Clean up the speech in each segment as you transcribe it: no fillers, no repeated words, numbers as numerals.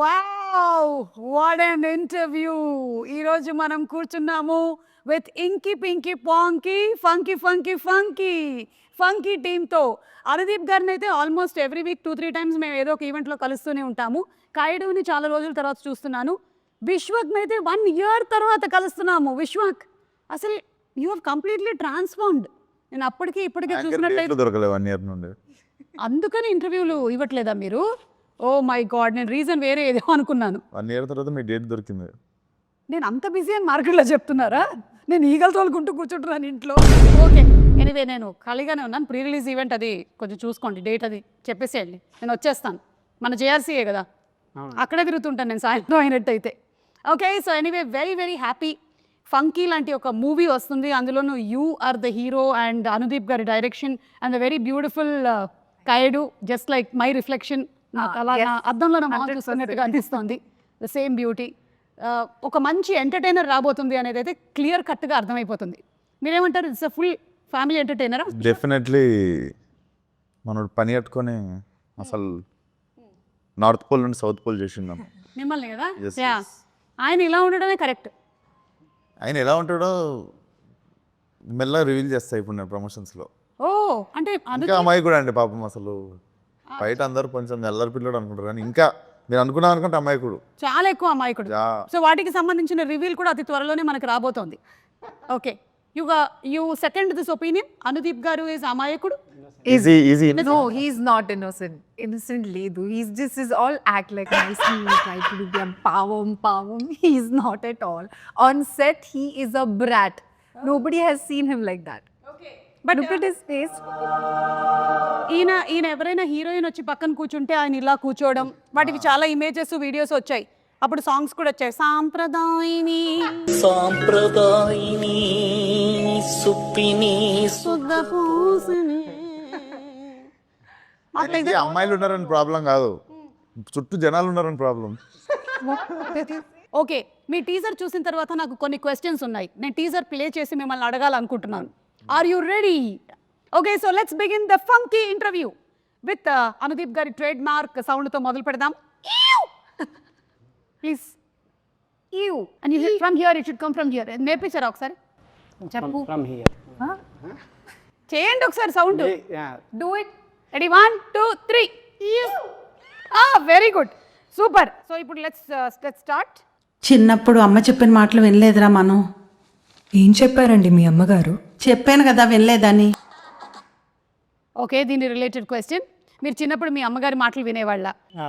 Wow what an interview. ఈరోజు మనం కూర్చున్నాము with inky pinky ponky funky funky funky funky టీమ్తో. అనుదీప్ గారిని అయితే ఆల్మోస్ట్ ఎవ్రీ వీక్ 2-3 టైమ్స్ మేము ఏదో ఒక ఈవెంట్లో కలుస్తూనే ఉంటాము. కాయుడుని చాలా రోజుల తర్వాత చూస్తున్నాను. విశ్వక్ని అయితే 1 year తర్వాత కలుస్తున్నాము. విశ్వక్, అసలు యూ హ్యావ్ కంప్లీట్లీ ట్రాన్స్ఫార్మ్డ్. నేను అప్పటికి ఇప్పటికే చూసినట్లయితే దొరకలేదు 1 year నుండి. అందుకని ఇంటర్వ్యూలు ఇవ్వట్లేదా మీరు? ఓ మై గాడ్, నేను రీజన్ వేరే ఏదో అనుకున్నాను. 1 year తర్వాత మీ డేట్ దొరికింది. నేను అంత బిజీ అని మార్కెట్లో చెప్తున్నారా? నేను ఈగలు తోలుకుంటూ కూర్చుంటున్నాను ఇంట్లో. ఓకే, ఎనీవే నేను ఖాళీగానే ఉన్నాను. ప్రీ రిలీజ్ ఈవెంట్ అది కొంచెం చూసుకోండి, డేట్ అది చెప్పేసేయండి, నేను వచ్చేస్తాను. మన జేఆర్సీయే కదా, అక్కడే తిరుగుతుంటాను నేను సాయంత్రం అయినట్టయితే. Okay, so anyway very very happy. Funky లాంటి ఒక మూవీ వస్తుంది, అందులోనూ you are the hero and Anudeep గారి direction and the very beautiful Kayadu, just like my reflection. నాకు అలా నా అద్దంలో నా మొహం చూస్తున్నట్టుగా అనిపిస్తుంది. The same beauty. ఒక మంచి ఎంటర్టైనర్ రాబోతుంది అనేది అయితే క్లియర్ కట్గా అర్థమైపోతుంది. మీరేమంటారు? ఇట్స్ అ ఫుల్ ఫ్యామిలీ ఎంటర్టైనరా? డెఫినెట్లీ మనోడు పని కట్టుకొని అసలు నార్త్ పోల్ నుండి సౌత్ పోల్ చేసిందాం మిమ్మల్ని కదా. Yes, యా, ఆయన ఇలా ఉండడమే కరెక్ట్. ఆయన ఎలా ఉంటాడో మెల్లగా రివీల్ చేస్తా ఇప్పుడు నేను ప్రమోషన్స్లో. ఓ అంటే ఇంకా అమ్మాయి కూడా అండి పాపం, అసలు బయట అందరూ కొంచెం ఎల్లరి పిల్లడు అనుకుంటారు కానీ ఇంకా మీరు అనుకున్నాం అనుకుంటే అమాయకుడు, చాలా ఎక్కువ అమాయకుడు. సో వాటికి సంబంధించిన రివీల్ కూడా అతి త్వరలోనే మనకు రాబోతోంది. Okay, you second this opinion, Anudeep గారు ఈజ్ అమాయకుడు? Easy. No, he's not innocent. Innocent Ledu. He's just is all act like nicely, try to do the power. He's not at all. On set, he is a brat. Nobody has seen him like that. But Look at his face. ఈయన ఎవరైనా heroine వచ్చి పక్కన కూర్చుంటే ఆయన ఇలా కూర్చోవడం, వాటికి చాలా ఇమేజెస్ వీడియోస్ వచ్చాయి. అప్పుడు సాంగ్స్ కూడా వచ్చాయి. సాంప్రదాయిని సుప్పిని శుద్ధ పూసిని. ఆయనకి అమ్మాయిలు ఉన్నారని ప్రాబ్లం కాదు, చుట్టూ జనాలు ఉన్నారని ప్రాబ్లం. ఓకే, మీ టీజర్ చూసిన తర్వాత నాకు కొన్ని క్వశ్చన్స్ ఉన్నాయి. నేను టీజర్ ప్లే చేసి మిమ్మల్ని అడగాలనుకుంటున్నాను. Are you ready? Okay, so let's begin the funky interview with Anudeep గారి ట్రేడ్ మార్క్ సౌండ్తో మొదలు పెడదాం. Please you and you from here, it should come from here. నేర్పించారా ఒకసారి? చెప్పు. From here. చేయండి ఒకసారి sound. Yeah. Do it. Ready, 1 2 3. Very good, super. So ఇప్పుడు లెట్స్ స్టార్ట్. చిన్నప్పుడు అమ్మ చెప్పిన మాటలు వినలేదురా మనం. ఏం చెప్పారండి మీ అమ్మగారు? చెప్పాను కదా వినలేదని. ఓకే, దీని రిలేటెడ్ క్వశ్చన్. మీరు చిన్నప్పుడు మీ అమ్మగారి మాటలు వినేవాళ్ళ?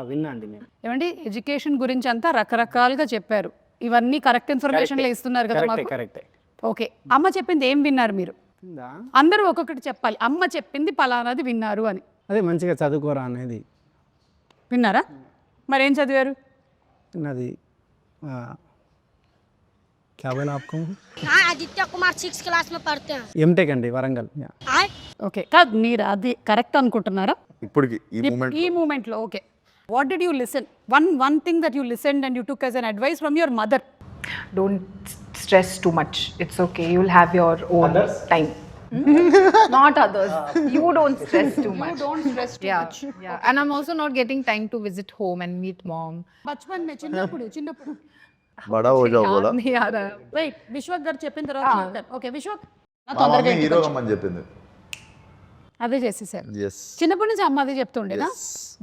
విన్నా అండి నేను. ఏమండి, ఎడ్యుకేషన్ గురించి అంతా రకరకాలుగా చెప్పారు. ఇవన్నీ కరెక్ట్ ఇన్ఫర్మేషన్లో ఇస్తున్నారు కదా మాకు. కరెక్టే. ఓకే, అమ్మ చెప్పింది ఏం విన్నారు మీరు? అందరూ ఒక్కొక్కటి చెప్పాలి. అమ్మ చెప్పింది పలానాది విన్నారు అని. అదే మంచిగా చదువుకోరా అనేది విన్నారా? మరేం చదివారు? నాది क्या बोला आपको? हाँ, आदित्य कुमार 6th क्लास में पढ़ते हैं। ఎంటెక్ అండి వరంగల్. ఓకే, కాదు మీరు అది కరెక్ట్ అనుకుంటున్నారా ఇప్పటికి ఈ ఈ మూమెంట్లో? Okay, what did you listen? One thing that you listened and you took as an advice from your mother. Don't stress too much. It's okay. You'll have your own time. Not others. You don't stress too much. Don't stress too much. Yeah. And I'm also not getting time to visit home and meet mom. బచ్పన్ మే చిన్నప్పుడు బడా హో జాओ బోలా. नहीं आ रहा है. Wait, Vishwak గారు చెప్పిన తర్వాత ఓకే విశ్వక్ నా తొందరగా ఇంటికి హీరో వచ్చి. అమ్మని చెప్పింది. అదే చేసేసారు Yes. చిన్నప్పటి నుంచి. అమ్మ అదే చెప్తుండేనా?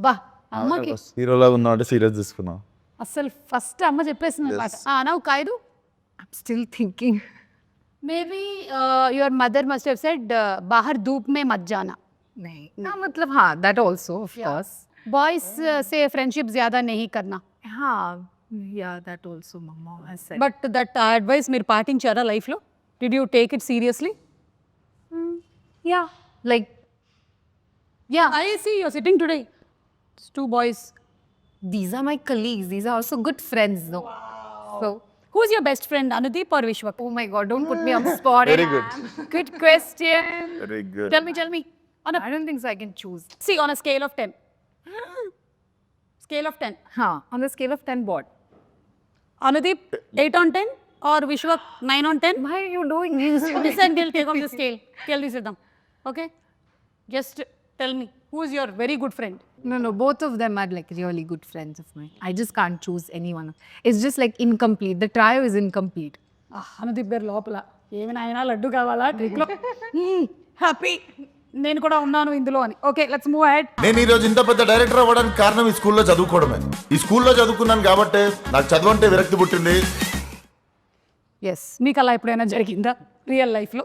బా, అమ్మకి హీరోలాగా ఉన్నావు అంటే సీరియస్ తీసుకున్నా. అసలు ఫస్ట్ అమ్మ చెప్పేసింది అనమాట. Now Kayadu, I'm still thinking. Maybe your mother must have said బాహర్ ధూప్ మే మత్ జానా. नहीं. हाँ मतलब हाँ, that also of course. Boys సే ఫ్రెండ్షిప్ జ్యాదా నహీ కర్నా. हाँ, yeah, that also mama has said. But that advice మీరు పాటించారా లైఫ్లో? Did you take it seriously? Yeah, like yeah. I see you're sitting today 2 boys. These are my colleagues. These are also good friends, though. So, Who's your best friend, Anudeep or Vishwak? oh my God, don't put me on the spot. Very good. Good question. Very good. Tell me. I don't think so. I can choose. See, on a scale of 10. Scale of 10. Huh? On the scale of 10, what? Anudeep, 8 on 10 or Vishwak, 9 on 10? Why are you doing this? Listen, we'll take off the scale. Scale this with them. Okay? Just tell me who is your very good friend? No, both of them are like really good friends of mine. I just can't choose anyone. It's just like incomplete. The trio is incomplete. Anudeep గారు లోపల ఏమి నాయనా లడ్డు కావాలా ట్రిక్లో happy నేను కూడా ఉన్నాను ఇందులో అని. Okay let's move ahead. నేను ఈరోజు ఇంత పెద్ద డైరెక్టర్ అవ్వడానికి కారణం ఈ స్కూల్లో చదువుకోవడమే. ఈ స్కూల్లో చదువుకున్నాను కాబట్టి నాకు చదువు అంటే విరక్తి పుట్టింది. ఎస్ మీకు అలా ఎప్పుడైనా జరిగిందా రియల్ లైఫ్లో?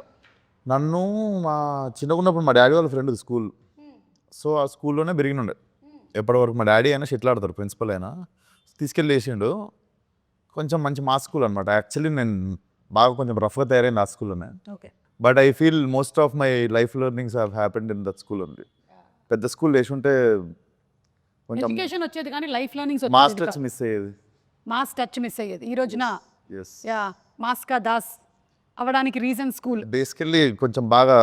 నన్ను మా చిన్నగా ఉన్నప్పుడు మా డాడీ వాళ్ళ ఫ్రెండ్ స్కూల్, సో ఆ స్కూల్లోనే పెరిగినుండే. ఎప్పటివరకు మా డాడీ అయినా షెటిల్ ఆడతారు, ప్రిన్సిపల్ అయినా తీసుకెళ్ళి వేసిండు. కొంచెం మంచి మా స్కూల్ అనమాట. యాక్చువల్లీ నేను బాగా కొంచెం రఫ్గా తయారైంది ఆ స్కూల్లోనే. Okay but I feel most of my life learnings have happened in that school only. పెద్ద స్కూల్ వేసి ఉంటే కొంచెం ఎడ్యుకేషన్ వచ్చేది కానీ life learnings mass touch miss అయ్యేది. మాస్ టచ్ మిస్ అయ్యేది. ఈ రోజున ఎస్, యా మాస్కా దాస్ అవ్వడానికి రీజన్ స్కూల్. బేసికల్లీ కొంచెం బాగా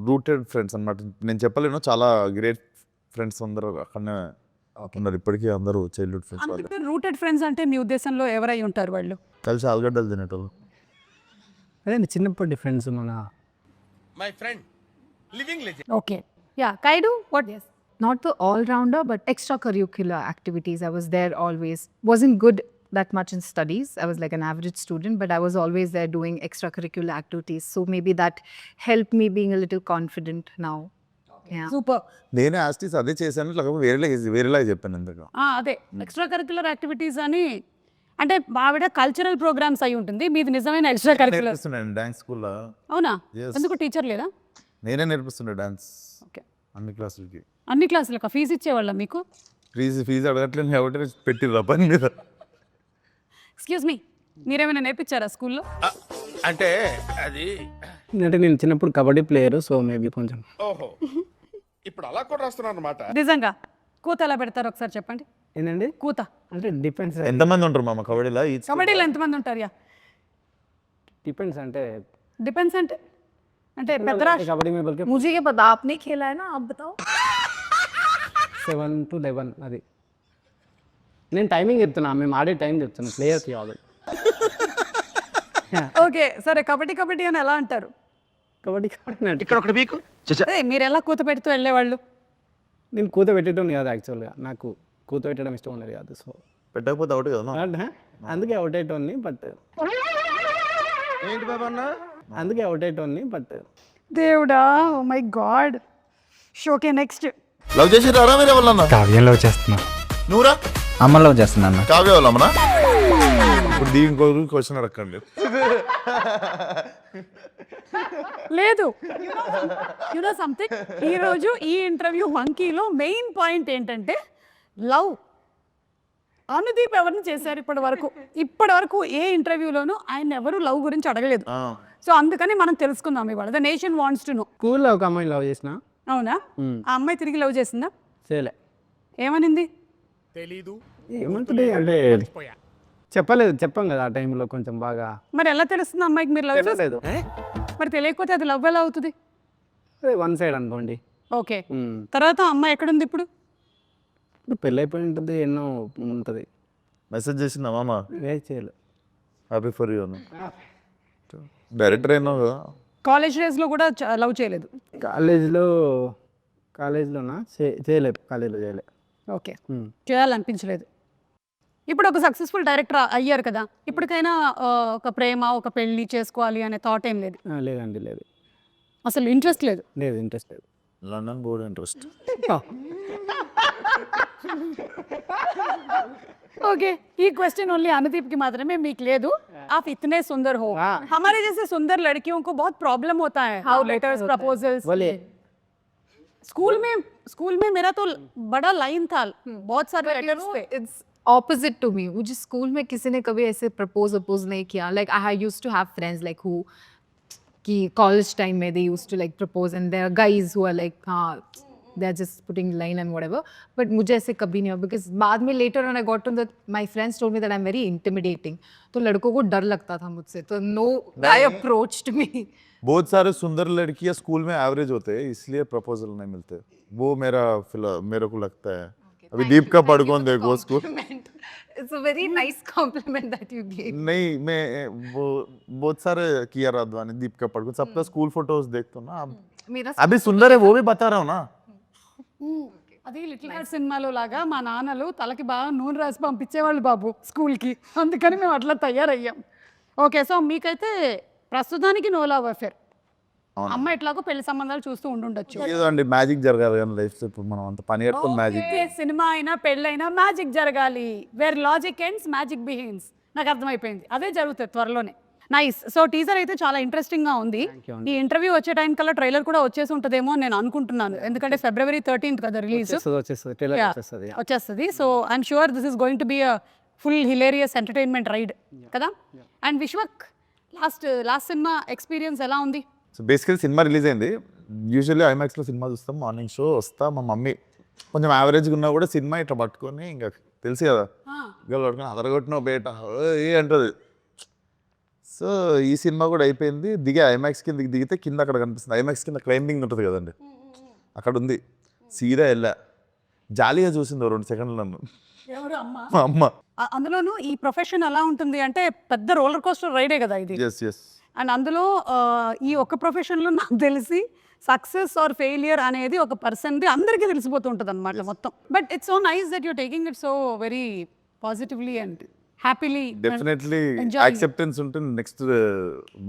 రూటెడ్ ఫ్రెండ్స్ అనమాట. నేను చెప్పలేను, చాలా గ్రేట్ ఫ్రెండ్స్ అందరూ అక్కడనే ఉన్నారు ఇప్పటికీ. అందరూ చైల్డ్హుడ్ ఫ్రెండ్స్ వాళ్ళు. అందుకే రూటెడ్ ఫ్రెండ్స్ అంటే మీ ఉద్దేశంలో ఎవరై ఉంటారు వాళ్ళు? కలిసి ఆలుగడ్డలు తినేటోళ్ళు. అదే చిన్నప్పటి ఫ్రెండ్స్ మన okay ya Kayadu what? Yes. Not the all-rounder, but extracurricular activities. I was there always. Wasn't good that much in studies. I was like an average student, but I was always there doing extracurricular activities. So maybe that helped me being a little confident now. Yeah. Super. నేను యాస్టీస్ అదే చేశాను, లేకపోతే వేరేలాగా చెప్పాను ఎందుకు. అదే extra curricular activities అని అంటే ఆవిడ కల్చరల్ ప్రోగ్రామ్స్ అయి ఉంటుంది, మీది నిజమైన ఎక్స్ట్రా కరిక్యులర్. నేర్పిస్తున్నాను డాన్స్ స్కూల్లో. అవునా? Yes. ఎందుకు టీచర్ లేదా? నేనే నేర్పిస్తుండే డాన్స్ ఓకే. అన్ని క్లాసులకి. అన్ని క్లాసులకు ఫీజు ఇచ్చేవాళ్ళ మీకు? ఫీజు అడగట్లేదు కాబట్టి పెట్టిర్రా పని మీద. ఎక్స్క్యూజ్ మీ, మీరేమైనా నేర్పించారా స్కూల్లో? అంటే అది అంటే నేను చిన్నప్పుడు కబడ్డీ ప్లేయర్, సో మేబీ కొంచెం. ఓహో, ఇప్పుడు అలా కూడా రాస్తున్నారు అనమాట. నిజంగా కూత ఎలా పెడతారు ఒకసారి చెప్పండి. ఏంటండి కూత అంటే డిపెండ్స్. ఎంతమంది ఉంటారు మామ కబడ్డీలో? కబడ్డీలో ఎంతమంది ఉంటారు? యా డిపెండ్స్ అంటే డిపెండ్స్ అంటే అంటే పెద్ద రాష్ట్ర కబడ్డీ में बल्कि मुझे ये पता, आपने खेला है ना, आप बताओ. 7 to 11 అది. నేను టైమింగ్ చెప్తున్నా, మేము ఆడే టైం చెప్తున్నా, ప్లేయర్కి కాదు. ఓకే సరే, కబడ్డీ అని ఎలా అంటారు? కబడ్డీ అంటే ఇక్కడ ఒకటి మీకు అదే మీరు ఎలా కూత పెడుతూ వెళ్ళేవాళ్ళు? నేను కూత పెట్టడం కాదు యాక్చువల్గా, నాకు కూత పెట్టడం ఇష్టం ఉండదు కాదు. సో పెట్టకపోతే ఒకటి కదా. అందుకే అవుట్ అయ్యేటోన్ని, బట్ ఏంటి బాబా అన్న? అందుకే అవుట్ అయ్యేటోన్ని బట్ దేవుడా, oh my god. Okay next. Love చేసి రారా మీరు ఎవరన్నా? కావ్యం లవ్ చేస్తున్నా. నువ్వురా? అమ్మ లవ్ చేస్తున్నా. కావ్య వాళ్ళమ్మనా? ఇప్పుడు దీనికి క్వశ్చన్ అడగండి. లేదు యునో సంథింగ్, ఈరోజు ఈ ఇంటర్వ్యూ మంకీలో మెయిన్ పాయింట్ ఏంటంటే లవ్. అనుదీప్ ఎవరిని చేశారు ఇప్పటి వరకు ఏ ఇంటర్వ్యూలోనూ ఆయన ఎవరు లవ్ గురించి అడగలేదు. సో అందుకని మనం తెలుసుకుందాం ఇవాళ. The nation wants to know. స్కూల్లో ఒక అమ్మాయి లవ్ చేసిన. అవునా? ఆ అమ్మాయి తిరిగి లవ్ చేసిందా? చేయలే. ఏమనింది? తెలీదు. ఏమంటుంది అంటే చెప్పాం కదా ఆ టైంలో కొంచెం బాగా. మరి ఎలా తెలుస్తుంది అమ్మాయికి మీరు లవ్ చేస్తారు? తెలియలేదు. మరి తెలియకపోతే అది లవ్ ఎలా అవుతుంది? అదే వన్ సైడ్ అనుకోండి. ఓకే, తర్వాత అమ్మాయి ఎక్కడుంది ఇప్పుడు? ఇప్పుడు పెళ్ళి అయిపోయి ఉంటుంది, ఎన్నో ఉంటుంది. మెసేజ్ చేసిందా మామ? చేయలేదు. హ్యాపీ ఫర్ యూ అని. డైరెక్టర్ అయినావు కదా. కాలేజ్ డేస్లో కూడా లవ్ చేయలేదు? కాలేజ్లోనా చేయలేదు, కాలేజ్లో చేయలేదు. ఓకే, చేయాలనిపించలేదు. ఇప్పుడు ఒక సక్సెస్ఫుల్ డైరెక్టర్ అయ్యారు కదా, ఇప్పటికైనా ఒక ప్రేమ, ఒక పెళ్ళి చేసుకోవాలి అనే థాట్ ఏం లేదు? లేదండి, లేదు. అసలు ఇంట్రెస్ట్ లేదు? లేదు, ఇంట్రెస్ట్ లేదు. London board interest. ओके, ये क्वेश्चन ओनली अनुदीप की मात्रा में मीक ले दूं. आप इतने सुंदर हो, हमारे जैसे सुंदर लड़कियों को बहुत प्रॉब्लम होता है. How letters, proposals. बोलिए. स्कूल में मेरा तो बड़ा लाइन था, बहुत सारे लेटर्स थे. It's opposite to me. मुझे स्कूल में किसी ने कभी ऐसे प्रपोज नहीं किया. Like I used to have friends like who कि college time में they used to like propose, and there are guys who are like they're just putting line and whatever. But मुझे ऐसे कभी नहीं हुआ, because बाद में later when I got to that, my friends told me that I'm very intimidating. तो लड़कों को डर लगता था मुझसे, तो no guy approached me. बहुत सारे सुंदर लड़कियां स्कूल में एवरेज होते हैं, इसलिए प्रपोजल नहीं मिलते. वो मेरे को लगता है. अभी दीप का पढ़कौन देखो school. It's a very nice compliment that you gave. नहीं, मैं वो बहुत सारे किया राधवानी, दीप का पढ़कौन, सबका स्कूल फोटोज देखता हूँ ना. मेरा అభి సుందర్ ఓ భీ బతా రहा हूं ना అది లిటిల్ హార్ట్ సినిమాలో లాగా మా నాన్నలు తలకి బాగా నూనె రాసి పంపించేవాళ్ళు బాబు స్కూల్కి, అందుకని మేము అట్లా తయారయ్యాం. ఓకే, సో మీకైతే ప్రస్తుతానికి నో లవ్ అఫేర్. అమ్మ ఎట్లాగో పెళ్లి సంబంధాలు చూస్తూ ఉండుండొచ్చు. ఏదో అండి మ్యాజిక్ జరగాలి కానీ లైఫ్ ఇప్పుడు మనం అంత పని కట్టుకుని మ్యాజిక్ ఓకే, సినిమా అయినా పెళ్ళైనా మ్యాజిక్ జరగాలి. Where logic ends magic begins. నాకు అర్థమైపోయింది, అదే జరుగుతుంది త్వరలోనే. నైస్. సో టీజర్ అయితే చాలా ఇంట్రెస్టింగ్ గా ఉంది. ఈ ఇంటర్వ్యూ వచ్చే టైం కల్లా ట్రైలర్ కూడా వచ్చేసి ఉంటుందేమో అని నేను అనుకుంటున్నాను, ఎందుకంటే February 13th కదా రిలీజ్. వచ్చేస్తుంది ట్రైలర్ వచ్చేస్తుంది. వచ్చేస్తుంది. So I'm sure this is going to be a full hilarious entertainment ride కదా. అండ్ విశ్వక్ లాస్ట్ సినిమా ఎక్స్పీరియన్స్ ఎలా ఉంది? సో బేసికలీ సినిమా రిలీజ్ అయింది. యూజువల్లీ ఐమాక్స్లో సినిమా చూస్తాం, మార్నింగ్ షో వస్తా, మా మమ్మీ కొంచెం యావరేజ్గా ఉన్నా కూడా సినిమా ఇట్లా పట్టుకొని ఇంకా తెలుసు కదా గోలు పట్టుకొని అదరగొట్టిన బేట ఏ అంటుంది. సో ఈ సినిమా కూడా అయిపోయింది. దిగే ఐమాక్స్ కింద దిగితే కింద అక్కడ కనిపిస్తుంది, ఐమాక్స్ కింద క్లైంబింగ్ ఉంటుంది కదండి, అక్కడ ఉంది. సీదా వెళ్ళా, జాలీగా చూసింది 2 సెకండ్లు నన్ను ఎవరు అమ్మ? మా అమ్మ. అందులోనూ ఈ ప్రొఫెషన్ ఎలా ఉంటుంది అంటే పెద్ద రోలర్ కోస్టర్ రైడే కదా ఇది. ఎస్ అండ్ అందులో ఈ ఒక్క ప్రొఫెషన్లో నాకు తెలిసి సక్సెస్ ఆర్ ఫెయిలియర్ అనేది ఒక పర్సన్ది అందరికీ తెలిసిపోతూ ఉంటుంది అనమాట మొత్తం. But it's so nice that you're taking it so very positively and happily. Definitely acceptance ఉంటుంది, next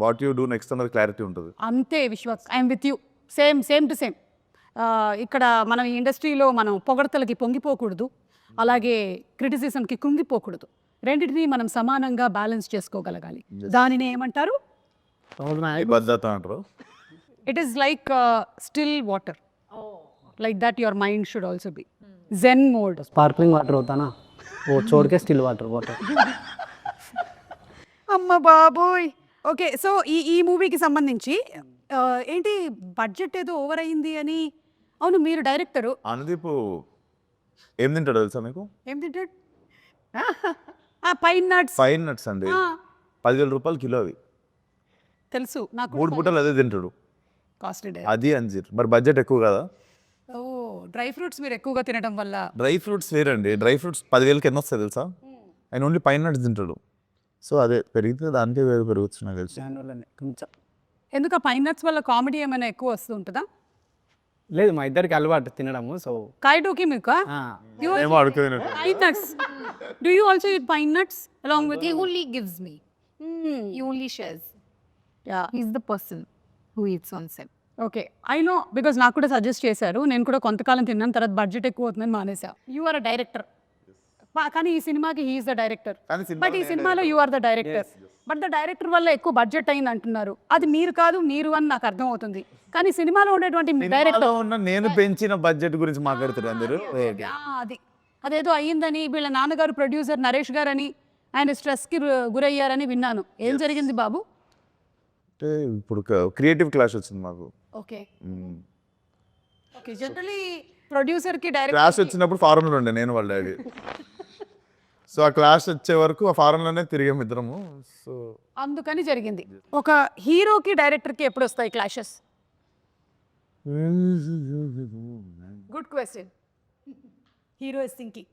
what you do next అన్నది క్లారిటీ ఉంటుంది. అంతే Vishwas, I'm with you. Same to same. ఇక్కడ మనం ఈ ఇండస్ట్రీలో మనం పొగడతలకి పొంగిపోకూడదు, అలాగే క్రిటిసిజంకి కృంగిపోకూడదు. రెండింటినీ మనం సమానంగా బ్యాలెన్స్ చేసుకోగలగాలి. దానిని ఏమంటారు? భద్రత అంటారు. It is like still water, like that your mind should also be zen mode. Sparkling water होता ना वो छोड़ के स्टिल वाटर అమ్మ బాబోయ్. ఓకే, సో ఈ మూవీకి సంబంధించి ఏంటి బడ్జెట్ ఏదో ఓవర్ అయింది అని. అవును, మీరు డైరెక్టరు. అనుదీప్ ఏం తింటాడు తెలుసా మీకు? ఏం తింటాడు? Pine nuts. ఫైన్ నట్స్ అండి, 10,000 రూపాయలు కిలో అవి. తెలుసు నాకు. 3 పూటలు అదే తింటాడు, కాస్ట్లీ. అది అంజీర్. మరి బడ్జెట్ ఎక్కువ కదా. ఓ, డ్రై ఫ్రూట్స్ మీరు ఎక్కువగా తినడం వల్ల. డ్రై ఫ్రూట్స్ వేరండి, డ్రై ఫ్రూట్స్ 10,000కి ఎన్ని వస్తాయి తెలుసా? ఆయన ఓన్లీ పైన నట్స్ తింటాడు. సో అదే పెరిగితే దానికే వేరు పెరుగుతుంది నాకు తెలిసి. కొంచెం ఎందుకు ఆ పైన్ నట్స్ వల్ల కామెడీ ఏమైనా ఎక్కువ వస్తూ ఉంటుందా? లేదు, మా ఇద్దరికి అలవాటు తినడము. సో కాయటోకి మీకు ఏమో అడుగుతున్నట్టు. pine nuts. Do you also eat pine nuts along with? he only gives me, he only shares. Yeah. He's the person who eats on set. Okay, I know, because నాకు కూడా సజెస్ట్ చేశారు. నేను కూడా కొంతకాలం తిన్నాను, తర్వాత బడ్జెట్ ఎక్కువ అవుతుందని మానేసా. యు ఆర్ అ డైరెక్టర్, కానీ ఈ సినిమాకి హీఈస్ ద డైరెక్టర్. కానీ సినిమాలో బట్ ఈ సినిమాలో you are the director. But the director వల్ల ఎక్కువ బడ్జెట్ అయింది అంటున్నారు. అది మీరు కాదు, మీరు అని నాకు అర్థం అవుతుంది. కానీ సినిమాలో ఉండేటువంటి డైరెక్టర్ సినిమాలో ఉన్న నేను పెంచిన బడ్జెట్ గురించి మాట్లాడుతారు అందరూ. అదేదో అయ్యిందని వీళ్ళ నాన్నగారు ప్రొడ్యూసర్ నరేష్ గారు అని ఆయన స్ట్రెస్కి గురయ్యారని విన్నాను. ఏం జరిగింది బాబు? అంటే ఇప్పుడు క్రియేటివ్ క్లాష్ వచ్చింది మాకు. ఓకే ఓకే, జనరలీ ప్రొడ్యూసర్కి డైరెక్టర్ క్లాష్ వచ్చినప్పుడు ఫారెన్లో ఉండే నేను వాళ్ళ డాడీ. సో ఆ క్లాష్ వచ్చే వరకు ఆ ఫారెన్లోనే తిరిగాం ఇద్దరము. సో అందుకని జరిగింది. ఒక హీరోకి డైరెక్టర్కి ఎప్పుడు వస్తాయి clashes? Good question. Hero is thinking.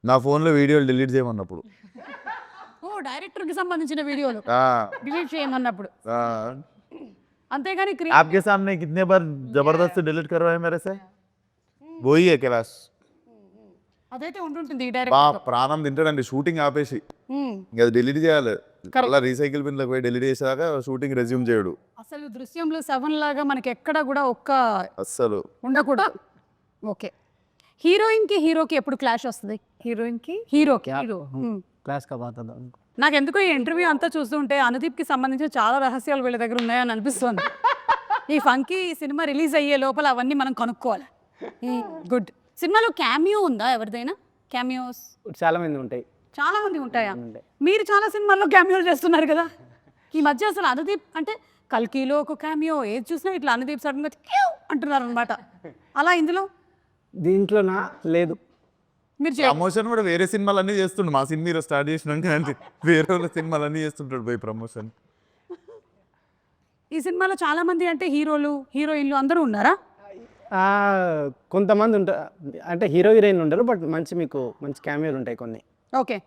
నా ఫోన్లో వీడియోలు డిలీట్ చేయమన్నప్పుడు. ఓ, డైరెక్టర్కి సంబంధించిన వీడియోలు ఆ, డిలీట్ చేయమన్నప్పుడు. ఆ. అంతేగాని आपके सामने कितने बार जबरदस्ती डिलीट करवाए मेरे से? वही है क्लास. అదైతే ఉంటుంటుంది ఈ బా డైరెక్టర్. ప్రాణం తింటాడండి షూటింగ్ ఆపేసి, ఇంకా డిలీట్ చేయాలి. అలా రీసైకిల్ బిన్లకు పోయి డిలీట్ చేసాక షూటింగ్ రెజ్యూమ్ చేయడు. అసలు దృశ్యంలో 7 లాగా మనకి ఎక్కడ కూడా ఒక్క అస్సలు ఉండకూడదు. ఓకే, హీరోయిన్కి హీరోకి ఎప్పుడు క్లాష్ వస్తుంది? Heroine ki? హీరోకి. క్లాస్ కా బాత్ అదా. నాకు ఎందుకో ఈ ఇంటర్వ్యూ అంతా చూస్తుంటే అనుదీప్కి సంబంధించిన చాలా రహస్యాలు వీళ్ళ దగ్గర ఉన్నాయని అనిపిస్తుంది. ఈ ఫంకీ సినిమా రిలీజ్ అయ్యే లోపల అవన్నీ మనం కనుక్కోవాలి. గుడ్. సినిమాలో క్యామియో ఉందా ఎవరిదైనా? క్యామియోస్ చాలా మంది ఉంటాయి. చాలా మంది ఉంటాయా? మీరు చాలా సినిమాల్లో క్యామియోలు చేస్తున్నారు కదా ఈ మధ్య. అసలు అనుదీప్ అంటే కల్కీలో ఒక క్యామియో, ఏది చూసినా ఇట్లా అనుదీప్ సడన్గా అంటున్నారు అనమాట. అలా ఇందులో దీంట్లోనా లేదు. మీరు ప్రమోషన్ కూడా వేరే సినిమాలన్నీ చేస్తుండు. మా సినిమా స్టార్ట్ చేసినాక వేరే వాళ్ళ సినిమాలన్నీ చేస్తుంటాడు పోయి ప్రమోషన్. ఈ సినిమాలో చాలా మంది అంటే హీరోలు హీరోయిన్లు అందరూ ఉన్నారా? కొంతమంది ఉంటారు, అంటే హీరో హీరోయిన్ ఉండరు, బట్ మంచి మీకు మంచి క్యామియోలు ఉంటాయి కొన్ని. ఓకే,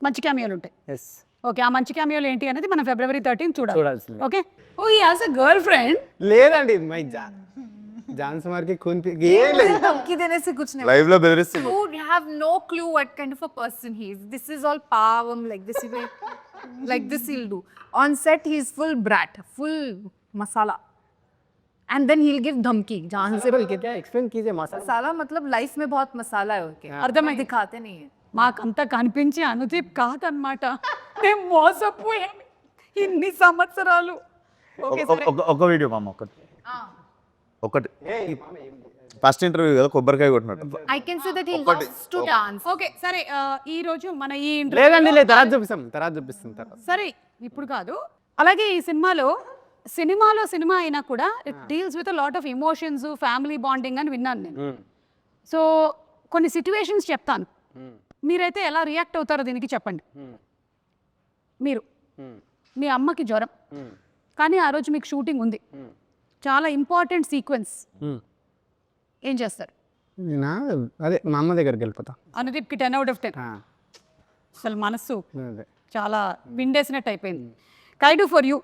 మంచి క్యామియోలు ఉంటాయి. ఎస్. ఓకే, ఆ మంచి క్యామియోలు ఏంటి అనేది మనం February 13 చూడాలి. చూడాల్సింది. Okay. Oh he has a girl friend. లేదండి మై జాన్ కుమార్కి ఏం లేదు. धमकी देने से कुछ नहीं. లైవ్ లో బెదిరిస్తుంది. You have no clue what kind of a person he is. This is all pavam, like this he will, like this he'll do. On set he is full brat, full masala. And then he'll give धमकी. जहाँ से बोल के क्या explain कीजिए मसाला. मसाला मतलब life में बहुत मसाला है उसके. అర్థమైంది. दिखाते नहीं है. మాకంతా కనిపించి అనుదీప్ కాదనమాట. మేము మోసపోయాం ఇన్ని సంవత్సరాలు. ఓకే సరే. ఒక వీడియో మామ ఒకటి ఫస్ట్ ఇంటర్వ్యూ కదా కొబ్బరికాయ కొట్టినట్టు. I can say that he loves to dance. Okay సరే, ఈ రోజు మన ఈ లేదండి లేదు తర్వాత చూపిస్తాం తర్వాత. సరే ఇప్పుడు కాదు. అలాగే ఈ సినిమా అయినా కూడా it deals with lot of emotions, family bonding అని విన్నాను నేను. సో కొన్ని సిచ్యువేషన్స్ చెప్తాను, మీరైతే ఎలా రియాక్ట్ అవుతారో దీనికి చెప్పండి. మీరు మీ అమ్మకి జ్వరం, కానీ ఆ రోజు మీకు షూటింగ్ ఉంది, చాలా ఇంపార్టెంట్ సీక్వెన్స్, ఏం చేస్తారు? అదే మా అమ్మ దగ్గరికి వెళ్ళిపోతా. అనుదీప్కి 10 out of 10. అసలు మనస్సు చాలా విండేసినట్టు అయిపోయింది. Kayadu for you,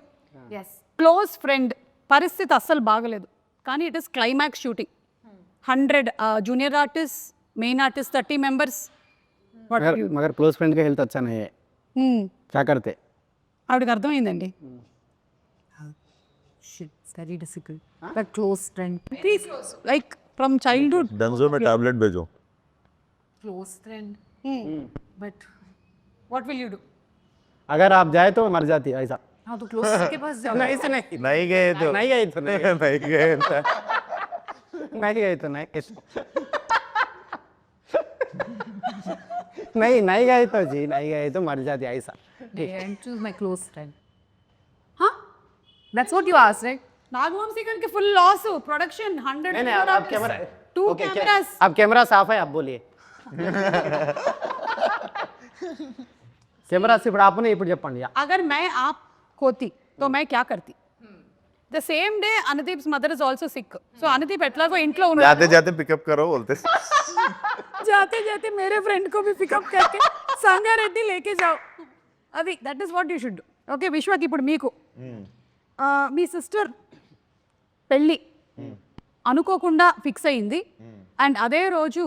Yes. Close friend, పరిస్థితి అస్సలు బాగలేదు, కానీ it is climax shooting, 100 junior artist, main artist 30 members. मगर क्लोज फ्रेंड का हेल्थ अच्छा नहीं है, क्या करते? ఆవిడకి అర్థమైందండి. Shit, it's very difficult. Like close friend. Like from childhood. Dunzo May tablet भेजो. Close friend. But what will you do? अगर आप जाए तो मर जाती है ऐसा. हाँ तो close के पास जाओ. नहीं से नहीं नहीं गए तो नहीं गए तो नहीं नहीं गए तो नहीं गए तो नहीं नहीं गए तो जी नहीं गए तो मर जाती है ऐसा. And choose my close friend. Huh? That's what you asked, right? Nagavamsi గారికి ఫుల్ లాస్, ప్రొడక్షన్ 100 नहीं नहीं आप कैमरा 2 ओके cameras. आप कैमरा साफ है आप बोलिए. कैमरा से ఇప్పుడు ఆపనే ఇప్పుడు చెప్పండి. अगर मैं आप होती तो मैं क्या करती? The same day Anudeep's mother is also sick. So Anudeep ఎట్లాగో ఇంట్లో ఉన్నాడు. जाते जाते पिकअप करो बोलते. जाते जाते मेरे फ्रेंड को भी पिकअप करके సంగారెడ్డి लेके जाओ. అది that is what you should do. Okay విశ్వకి ఇప్పుడు మీకు మీ సిస్టర్ పెళ్ళి అనుకోకుండా ఫిక్స్ అయింది, అండ్ అదే రోజు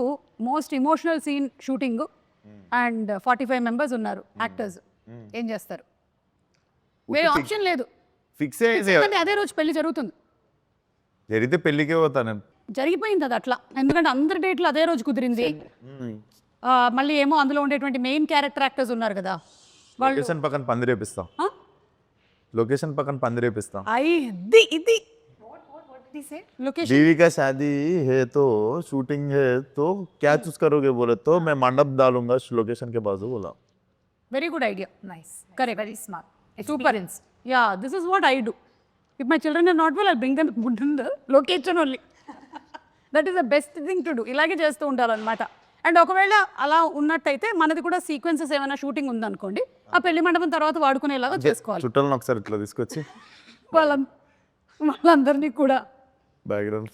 most emotional scene shooting, and 45 members ఉన్నారు యాక్టర్స్, ఏం చేస్తారు? వేరే ఆప్షన్ లేదు, ఫిక్స్ అయ్యేసి ఎందుకంటే అదే రోజు పెళ్లి జరుగుతుంది. జరిగితే పెళ్ళికే పోతా నేను. జరిగిపోయింది అది అట్లా, ఎందుకంటే అందరి డేట్లు అదే రోజు కుదిరింది. మళ్ళీ ఏమో అందులో ఉండేటువంటి మెయిన్ క్యారెక్టర్ యాక్టర్స్ ఉన్నారు కదా వాళ్ళు. లొకేషన్ పక్కన పందిరేపిస్తాం. లొకేషన్ పక్కన పందిరేపిస్తాం. ఇది लोकेशन बीवी का शादी है तो शूटिंग है तो क्या चूज करोगे बोले तो मैं मंडप डालूंगा लोकेशन के बाजू बोला. very good idea. Nice. Correct. Very smart. Super. Experience. Yeah, this is what I do. If my children are not well, I'll bring them to the location only. That is the best thing to do. ఇలాగే చేస్తూ ఉంటారనమాట. And ఒకవేళ అలా ఉన్నట్టయితే మనది కూడా sequences ఏమైనా shooting ఉందనుకోండి, ఆ పెళ్లి మండపం తర్వాత వాడుకునేలాగా చేసుకోవాలి. చుట్టాలను ఒకసారి ఇట్లా తీసుకొచ్చి వాళ్ళందరినీ కూడా. బ్యాక్గ్రౌండ్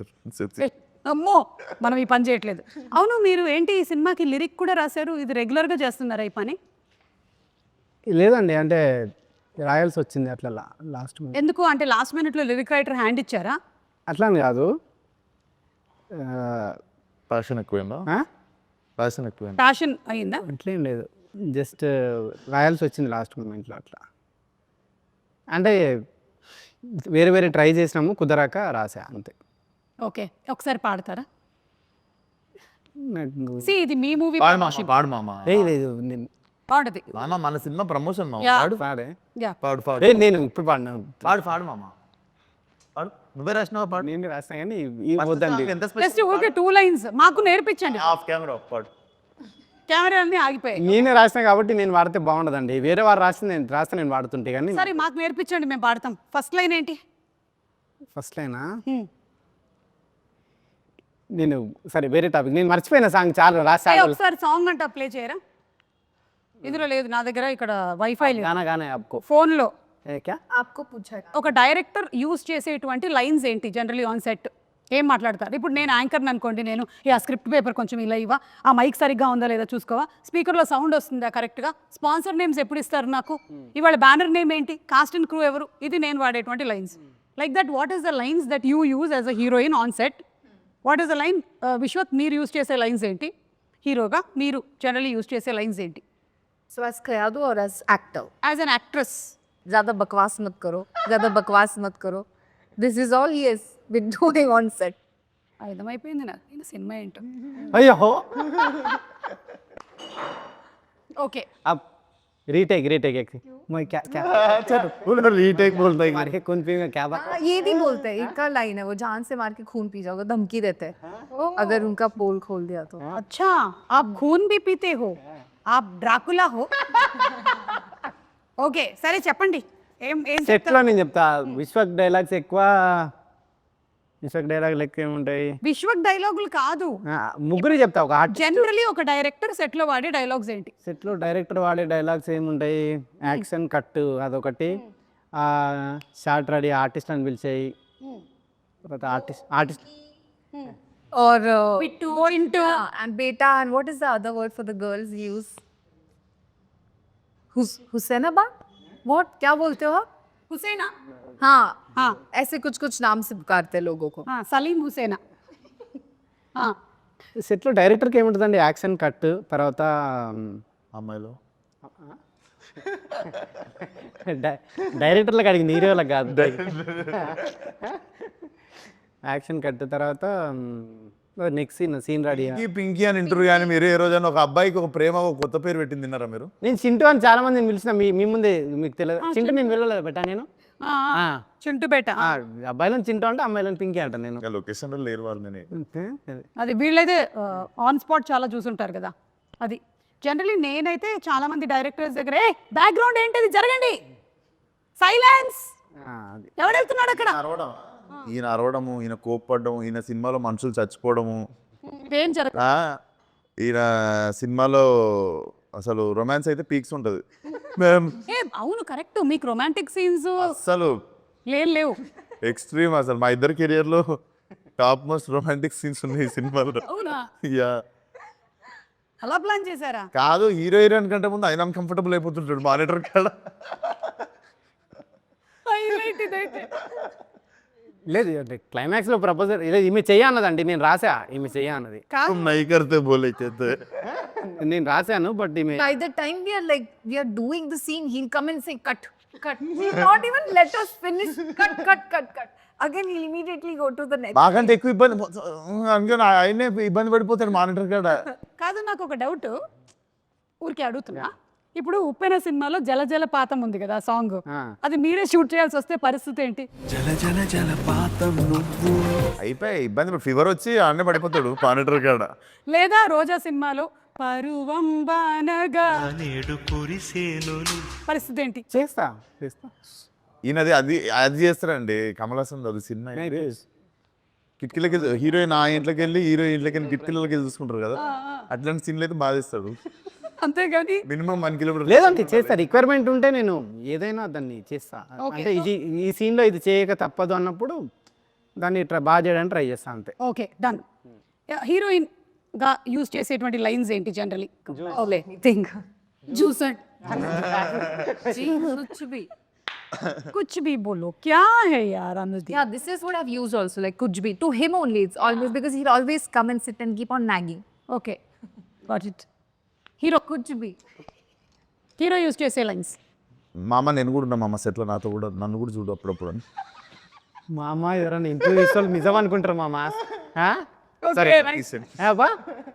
అమ్మో మనం ఈ పని చేయట్లేదు. అవును, మీరు ఏంటి ఈ సినిమాకి లిరిక్ కూడా రాశారు, ఇది రెగ్యులర్గా చేస్తున్నారా ఈ పని? లేదండి, అంటే రాయాల్సి వచ్చింది అట్లా లాస్ట్. ఎందుకు అంటే లాస్ట్ మినిట్లో లిరిక్ రైటర్ హ్యాండ్ ఇచ్చారా? అట్లా అని కాదు, ప్యాషన్ ఎక్కువైందా? ప్యాషన్ ఎక్కువైందా? ప్యాషన్ అయిందా? అట్లేం లేదు, జస్ట్ రాయాల్సి వచ్చింది లాస్ట్ మూమెంట్లో అట్లా. అంటే వేరే వేరే ట్రై చేసినాము, కుదరాక రాసా అంతే. ఓకే, ఒకసారి పాడతారా? నాకు సి ఇది మీ మూవీ. పాడు మామ. లేదు నేను పాడది మామ, మన సినిమా ప్రమోషన్ మామ. Yeah. పాడు పాడే యా. పాడు పాడు నేను ఇప్పుడు పాడినా. పాడు మామ. పాడు, నువ్వే రాసినావా? పాడు. నేను రాస్తా కానీ ఈ వద్దండి. ఎంత జస్ట్ ఓకే 2 lines మాకు నేర్పించండి. ఆఫ్ కెమెరా పాడు. కెమెరా అన్ని ఆగిపోయాయి. నేనే రాసినా కాబట్టి నేను వాడితే బాగుండదండి, వేరే వారు రాస్తే నేను వాడుతుంటే. కానీ సరే మాకు నేర్పించండి, మేము పాడతాం. ఫస్ట్ లైన్ ఏంటి? ఫస్ట్ లైనా నేను సరే వేరే టాపిక్, నేను మర్చిపోయిన సాంగ్ చాలా రాసా. ఒకసారి సాంగ్ అంట ప్లే చేయరా? ఇందులో లేదు నా దగ్గర, ఇక్కడ వైఫై లేదు. గానా గానా आपको ఫోన్లో क्या आपको पूछा है. ఒక డైరెక్టర్ యూజ్ చేసేటువంటి లైన్స్ ఏంటి జనరలీ ఆన్ సెట్? ఏం మాట్లాడతారు? ఇప్పుడు నేను యాంకర్ని అనుకోండి, నేను ఆ స్క్రిప్ట్ పేపర్ కొంచెం ఇలా ఇవ్వ, ఆ మైక్ సరిగ్గా ఉందా లేదా చూసుకోవా, స్పీకర్లో సౌండ్ వస్తుందా కరెక్ట్గా, స్పాన్సర్ నేమ్స్ ఎప్పుడు ఇస్తారు నాకు, ఇవాళ బ్యానర్ నేమ్ ఏంటి, కాస్ట్ అండ్ క్రూ ఎవరు, ఇది నేను వాడేటువంటి lines. Like that what is the lines that you use as a heroine on set? What is the line? Vishwat, మీరు యూజ్ చేసే లైన్స్ ఏంటి? హీరోగా మీరు జనరలీ యూజ్ చేసే లైన్స్ ఏంటి? So as Kayadu or as actor? As an actress. ज़्यादा बकवास मत करो, ज़्यादा बकवास मत करो. This is all he has been doing on set. అర్థమైపోయింది నాకు ఈయన సినిమా ఏంటో. అయ్యో ఓకే, अब रीटेक रीटेक एक मैं क्या क्या चलो रीटेक बोलता है मारे कौन पी में क्या बात हाँ, ये नहीं बोलते हैं, इनका लाइन है वो, जान से मार के खून पी जाओगे, धमकी देते हैं अगर उनका पोल खोल दिया तो. अच्छा आप खून भी पीते हो, आप డ్రాకులా హో. ఓకే సరే చెప్పండి, ఏం ఏం సెట్లో నేను చెప్తా విశ్వక్ డైలాగ్స్ ఎక్కువ విశ్వక్ డైలాగ్ లెక్క ఏముంటాయి విశ్వక్ డైలాగులు కాదు, ముగ్గురు చెప్తా ఒక ఆర్ట్ జనరలీ ఒక డైరెక్టర్ సెట్ లో వాడే డైలాగ్స్ ఏంటి? సెట్లో డైరెక్టర్ వాడే డైలాగ్స్ ఏముంటాయి, యాక్షన్ కట్ అదొకటి, షార్ట్ రెడీ ఆర్టిస్ట్ అని పిలిచేయి, తర్వాత ఆర్టిస్ట్ और పిట్టు into and beta, and what is the other word for the girls use? हुसैनाबा? What? क्या बोलते हो आप? హుసేనా. हाँ हाँ ऐसे कुछ कुछ नाम से पुकारते हैं लोगों को. సలీం హుసేనా. సెట్లో డైరెక్టర్కి ఏముంటుందండి, యాక్షన్ కట్, తర్వాత అమ్మాయిలో డైరెక్టర్లకు అడిగి హీరోలకు కాదు, యాక్షన్ కట్ తర్వాత next scene ready. Pinky Pinky అని ఇంటర్వ్యూ కానీ మీరు ఏ రోజైనా ఒక అబ్బాయికి ఒక ప్రేమ ఒక కొత్త పేరు పెట్టింది తిన్నారా మీరు? నేను చింటూ అని చాలా మందిని పిలిచిన మీ ముందే, మీకు తెలియదు చింటూ నేను వెళ్ళలేదు బెట్టా నేను చింటూ బేట. అబ్బాయిలను చింటూ అంటే అమ్మాయిలను పింకీ అంట నేను. లొకేషన్లో లేరు వాళ్ళు. నేను అది వీళ్ళైతే ఆన్ స్పాట్ చాలా చూసుంటారు కదా. అది జనరలీ నేనైతే చాలా మంది డైరెక్టర్స్ దగ్గర ఏ బ్యాక్గ్రౌండ్ ఏంటది, జరగండి, సైలెన్స్, అది ఎవడు వెళ్తున్నాడు అక్కడ, ఈయన అరవడము, ఈయన కోప్పడము, ఈయన సినిమాలో మనుషులు చచ్చిపోవడము, ఇవేం జరగదు. ఈయన సినిమాలో అసలు రొమాన్స్ అయితే పీక్స్ ఉంటుంది. మేము ఏ అవును కరెక్ట్, మీకు రొమాంటిక్ సీన్స్ అసలు లేవు. ఎక్స్ట్రీమ్ అసలు మా ఇద్దరు కెరియర్లో టాప్ మోస్ట్ రొమాంటిక్ సీన్స్ ఉన్నాయి ఈ సినిమాలో. అవునా, యా అలా ప్లాన్ చేశారా? కాదు, హీరో హీరోయిన్ కంటే ముందు ఆయన అన్కంఫర్టబుల్ అయిపోతుంటాడు మానిటర్ కాడ. హైలైట్ ఇదైతే. లేదు క్లైమాక్స్లో ప్రపోజల్ లేదు, ఈమె చెయ్య అన్నదండి, నేను రాసా ఈమె చెయ్య అన్నది, కాదు నై కర్తే బోలే చేస్తే నేను రాశాను బట్ ఈమె. By the time we are doing the scene, he'll come and say cut, cut. He'll not even let us finish. Cut, cut, cut, cut. Again, he'll immediately go to the next. మాకంటే ఎక్కువ ఇబ్బంది అందుకని ఆయనే ఇబ్బంది పడిపోతాడు monitor కాడ. కాదు, నాకు ఒక డౌట్ ఊరికే అడుగుతున్నా. ఇప్పుడు ఉప్పెన సినిమాలో జల జల పాతం ఉంది కదా సాంగ్, అది మీరే షూట్ చేయాల్సి వస్తే పరిస్థితి ఏంటి? అయిపోయి ఇబ్బంది, ఫీవర్ వచ్చి ఆడనే పడిపోతాడు మానిటర్ కాడ. లేదా రోజా సినిమాలో పరువం బానగా పరిస్థితి ఏంటి? చేస్తా ఈయనది అది అది చేస్తారండి కమల్ హాసన్ అది సినిమా కిటికీలకి హీరోయిన్ ఆ ఇంట్లోకి వెళ్ళి హీరో ఇంట్లోకి వెళ్ళి కిటికీలకి వెళ్ళి చూసుకుంటారు కదా, అట్లాంటి సీన్లు అయితే బాగా చేస్తాడు. అంతేగాని మినిమం 1 కిలోమీటర్ లేదంటే చేస్తా, రిక్వైర్మెంట్ ఉంటే నేను ఏదైనా దాన్ని చేస్తా. అంటే ఇది ఈ సీన్లో ఇది చేయక తప్పదు అన్నప్పుడు దాన్ని బాగా చేయడానికి ట్రై చేస్తా అంతే. Okay done. హీరోయిన్ గా యూజ్ చేసేటువంటి లైన్స్ ఏంటి జనరలీ? Think. జూసన్ कुछ भी बोलो, क्या है यार Anudeep? Yeah, this is what I've used also. Like kuch bhi. To him only, it's always because he'll always come and sit and keep on nagging. Okay, got it. Hero కుచ్ బి, hero use చేసే lines. మామ నేను కూడా ఉన్నా మామ సెట్లో, నాతో కూడా నన్ను కూడా చూడు అప్పుడప్పుడు అని. మా అమ్మ ఎవరైనా ఇంటర్వ్యూ ఇస్తారు నిజం అనుకుంటారు మామ.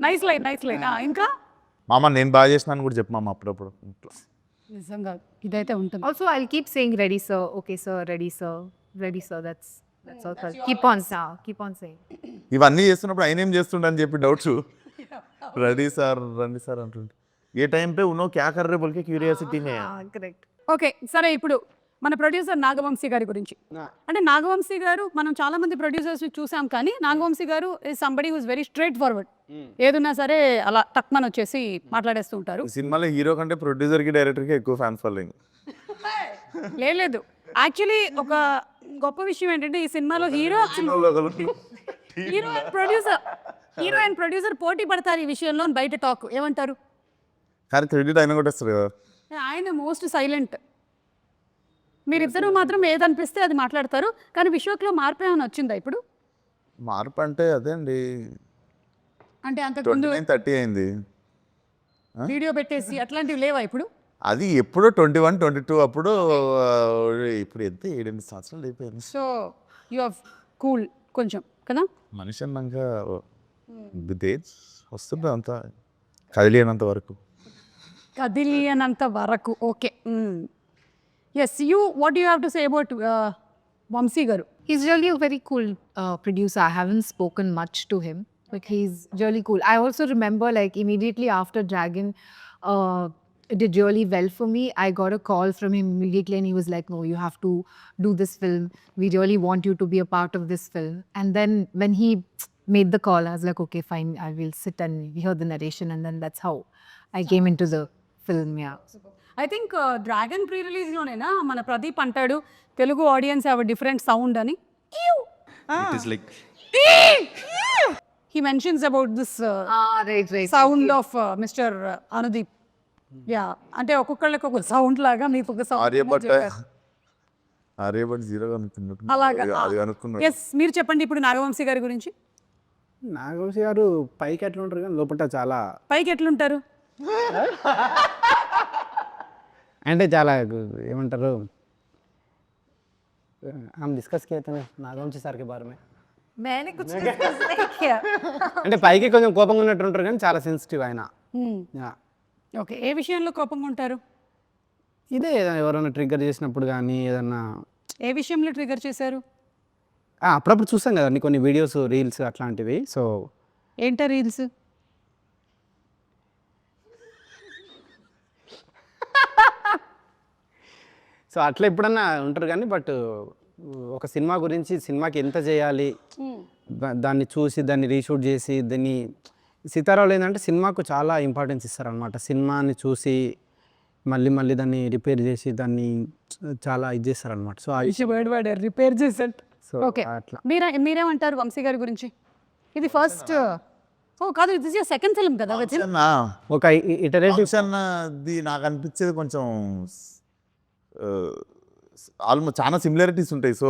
Nice line, nice line. ఇంకా మామ నేను బాగా చేసినాను కూడా చెప్పు మామ అప్పుడప్పుడు. నిజంగా ఇదైతే ఉంటుంది. Also, I'll keep saying ready sir, okay sir, ready sir, ready sir. That's all. Keep on saying. ఇవన్నీ చేస్తున్నప్పుడు ఆయన ఏం చేస్తుండ అని చెప్పి డౌట్స్. రెడీ సార్ రండి సార్ అంటుండే. ఏ టైం పే ఉన్నో క్యా కర్ రే బోల్కే క్యూరియాసిటీ నే. Correct. ఓకే సరే, ఇప్పుడు మన ప్రొడ్యూసర్ నాగవంశీ గారి గురించి. అంటే నాగవంశీ గారు మనం చాలా మంది ప్రొడ్యూసర్స్ చూసాం, కానీ Nagavamsi garu is somebody who's very straightforward. ఏదున్నా సరే అలా టక్మన్ వచ్చేసి మాట్లాడేస్తూ ఉంటారు. సినిమాలో హీరో కంటే ప్రొడ్యూసర్కి డైరెక్టర్కి ఎక్కువ ఫ్యాన్ ఫాలోయింగ్. లేదు యాక్చువల్లీ ఒక గొప్ప విషయం ఏంటంటే ఈ సినిమాలో హీరో హీరో అండ్ ప్రొడ్యూసర్ పోటీ పడతారు ఈ విషయంలో అని బయట టాక్, ఏమంటారు? కానీ క్రెడిట్ అయినా కొట్టేస్తారు కదా. ఆయన మోస్ట్ సైలెంట్, మీరిద్దరూ మాత్రం ఏదనిపిస్తే అది మాట్లాడతారు. కానీ విశ్వక్లో మార్పు ఏమైనా వచ్చిందా ఇప్పుడు? మార్పు అంటే అదే అండి, అంటే అంతకుముందు 29-30 అయింది. వీడియో పెట్టేసి అట్లాంటివి లేవా ఇప్పుడు? అది ఎప్పుడో 21-22 అప్పుడు. ఇప్పుడు ఎంత 7-8 సంవత్సరాలు అయిపోయింది. సో యు ఆర్ కూల్ కొంచెం కదా. మనిషి అన్నాక ఏజ్ వస్తుంది అంతా కదిలినంత వరకు. కదిలియనంత వరకు. Okay. Yes, what you have to say about Vamsi garu? He's really a very cool producer. I haven't spoken much to him, but he's really cool. I also remember, like, immediately after Dragon did really well for me, I got a call from him immediately and he was like, no, you have to do this film. We really want you to be a part of this film. And then when he made the call, I was like, okay, fine, I will sit and hear the narration. And then that's how I came into the film, yeah. I think Dragon pre రిలీజ్లోనేనా మన ప్రదీప్ అంటాడు Telugu audience have a different sound అని. He mentions about this Right. Sound of mister Anudeep. Ya, అంటే ఒక్కొక్కళ్ళకి ఒక sound లాగా మీకు ఒక ఆర్యభట్ట సౌండ్ 0 అనుకున్నాడు. అలాగా. అది అనుకున్నాడు. ఎస్, మీరు చెప్పండి ఇప్పుడు నాగవంశీ గారి గురించి. నాగవంశీ గారు పైకి ఎట్లా ఉంటారు కానీ లోపల చాలా పైకి ఎట్లుంటారు? అంటే చాలా ఏమంటారు, हम डिस्कस किए थे नागवंशी సార్ కే బారే మే. मैंने कुछ discuss नहीं किया. అంటే పైకి కొంచెం కోపంగా ఉన్నట్టు ఉంటారు కానీ చాలా సెన్సిటివ్ ఆయన. యా. ఓకే, ఏ విషయంలో కోపంగా ఉంటారు? ఇదే ఎవరైనా ట్రిగ్గర్ చేసినప్పుడు కానీ ఏదన్నా ఏ విషయంలో ట్రిగర్ చేశారు? అప్పుడప్పుడు చూస్తాం కదండి కొన్ని వీడియోస్, రీల్స్ అట్లాంటివి. సో ఏంటా రీల్స్? సో అట్లా ఎప్పుడన్నా ఉంటారు కానీ బట్ ఒక సినిమా గురించి, సినిమాకి ఎంత చేయాలి, దాన్ని చూసి దాన్ని రీషూట్ చేసి దాన్ని సీతారావులు ఏంటంటే సినిమాకు చాలా ఇంపార్టెన్స్ ఇస్తారనమాట. సినిమాని చూసి మళ్ళీ మళ్ళీ దాన్ని రిపేర్ చేసి దాన్ని చాలా ఇది చేస్తారనమాట. సో వర్డ్ రిపేర్ చేసేట్. సో ఓకే, అట్లా మీరేమంటారు వంశీ గారి గురించి? ఇది ఫస్ట్ కాదు, ఇది సెకండ్ ఫిల్మ్ కదా. ఒక ఇటరేటివ్ అది నాకు అనిపించేది కొంచెం ఆల్మోస్ట్ చాలా సిమిలారిటీస్ ఉంటాయి. సో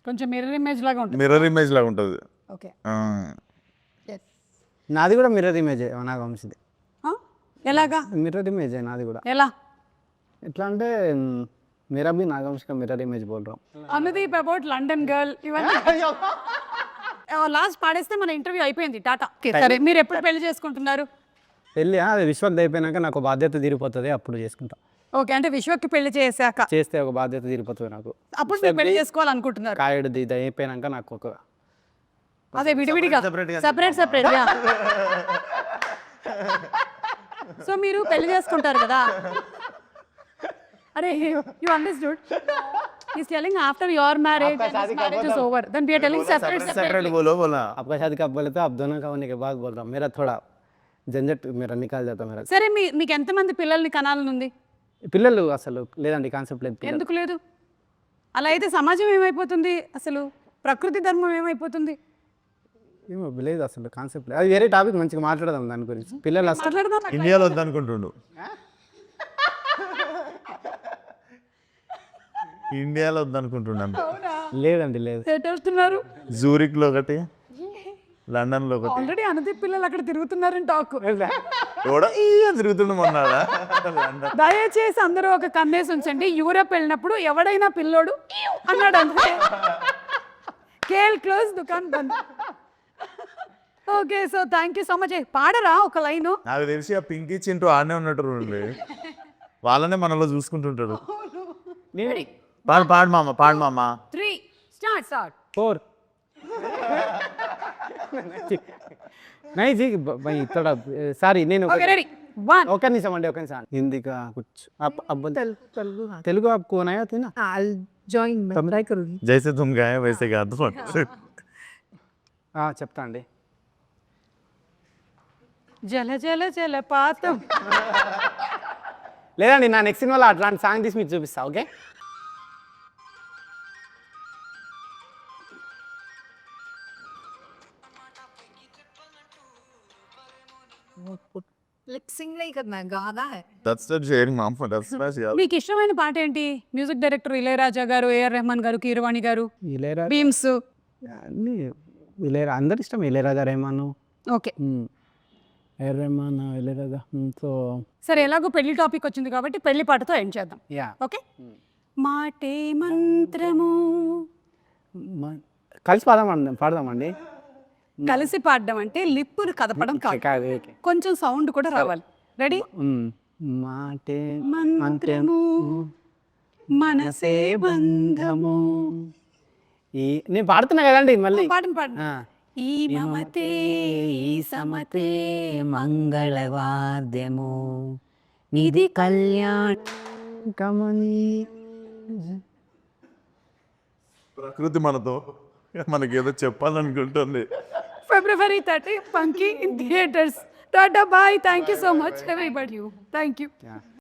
కొంచెం మిర్రర్ ఇమేజ్ లాగా ఉంటుంది. మిర్రర్ ఇమేజ్ లాగా ఉంటుంది. ఓకే, నాది కూడా మిర్రర్ ఇమేజే నాగవంశీది. ఎలాగా మిర్రర్ ఇమేజే నాది కూడా. ఎలా? ఎట్లా అంటే मेरा भी नागवंश का मिरर इमेज बोल रहा हूँ. అనుదీప్ అబౌట్ లండన్ గర్ల్ ఇవన్నీ లాస్ట్ పాడేస్తే మన ఇంటర్వ్యూ అయిపోయింది. టాటా. సరే, మీరు ఎప్పుడు పెళ్లి చేసుకుంటున్నారు? పెళ్ళి అది విశ్వక్ అయిపోయినాక నాకు బాధ్యత తీరిపోతుంది, అప్పుడు చేసుకుంటా. ఓకే, అంటే విశ్వక్కి పెళ్లి చేశాక చేస్తే ఒక బాధ్యత తీరిపోతుంది నాకు. అప్పుడు మీరు పెళ్లి చేసుకోవాలనుకుంటున్నారు? కాయడు ఇది అయిపోయినాక నాకు ఒక అదే విడివిడిగా సెపరేట్. సో మీరు పెళ్లి చేసుకుంటారు కదా. అరే, you understood? He's telling after your marriage and his marriage is over, then we are telling separate. बोलो आपका शादी कब बोले तो आप दोनों का होने के बाद बोल रहा हूँ. मेरा थोड़ा झंझट मेरा निकाल जाता मेरा. సరే, మీకు ఎంతమంది పిల్లల్ని కనాలని ఉంది? పిల్లలు అసలు లేదండి, కాన్సెప్ట్ లేదు. ఎందుకు లేదు? అలా అయితే సమాజం ఏమైపోతుంది, అసలు ప్రకృతి ధర్మం ఏమైపోతుంది? ఏమో లేదు, అసలు కాన్సెప్ట్ లేదు. అది వేరే టాపిక్, మంచిగా మాట్లాడదాం దాని గురించి. పిల్లలు అసలు మాట్లాడదాం. ఇండియాలో వద్దనుకుంటుండు. ఇండియాలో వద్దనుకుంటున్నాను. లేదండి, లేదు. ఎటు వెళ్తున్నారు? జూరిక్లో ఒకటి, లండన్లో ఒకటి. ఆల్రెడీ అనుదీప్ పిల్లలు అక్కడ తిరుగుతున్నారని టాక్. కూడా తిరుగుతుండు మొన్నాడా. దయచేసి అందరూ ఒక కన్నేసి ఉంచండి. యూరప్ వెళ్ళినప్పుడు ఎవడైనా పిల్లోడు అన్నాడు అంటే కేల్ క్లోజ్, దుకాన్ బంద్. Okay, so thank you so much. పాడరా ఒక లైను? నాకు తెలిసి ఆ పింకీ చింటూ ఆడనే ఉన్నట్టు వాళ్ళనే మనలో చూసుకుంటుంటారు. పాడు మామ 3 స్టార్ట్ 4 नहीं जी भाई थोड़ा సారీ నేను ఓకే, రెడీ 1 ఒక నిమిషం అండి, ఒక నిమిషం. హిందీ का कुछ आप अब तेलुगु आपको नहीं आती ना? I'll join. मैं ट्राई करूँगी. జైసే తుమ్ గాయే వైసే గా దో. చెప్తా అండి. జల జల జలపాతం. లేదండి, నా నెక్స్ట్ సినిమాలో అట్లాంటి సాంగ్ తీసి మీకు చూపిస్తా. ఓకే, Lip sync नहीं करना है, गाना है. That's that sharing mom that's smash yeah. మీకు ఇష్టమైన పాట ఏంటి? మ్యూజిక్ డైరెక్టర్ ఇళయరాజా గారు, ఏఆర్ రెహమాన్ గారు, కీరవాణి గారు, ఇళయరాజా బీమ్స్. అన్నీ అందరు ఇష్టం. Ilaiyaraaja, Rahman, okay AR Rahman, Ilaiyaraaja. So సరే, ఎలాగో పెళ్లి టాపిక్ వచ్చింది కాబట్టి పెళ్లి పాటతో ఎండ్ చేద్దాం. Yeah okay. మాటే మంత్రము. కలిసి పాడదామండి. కలిసి పాడడం అంటే లిప్పులు కదపడం కాదు, కాదు, ఓకే. కొంచెం సౌండ్ కూడా రావాలి. రెడీ? మాటే మంత్రము మనసే బంధము. నేను పాడుతున్నా కదండి మళ్ళీ. పాడండి పాడండి. ఆ. ఈ మమతే ఈ సమతే మంగళవాద్యము ఇది కళ్యాణ కమని ప్రకృతి మనతో మనకి ఏదో చెప్పాలనుకుంటుంది. February 30, Punky in theaters. Tata, bye. Thank you so much, everybody. Thank you.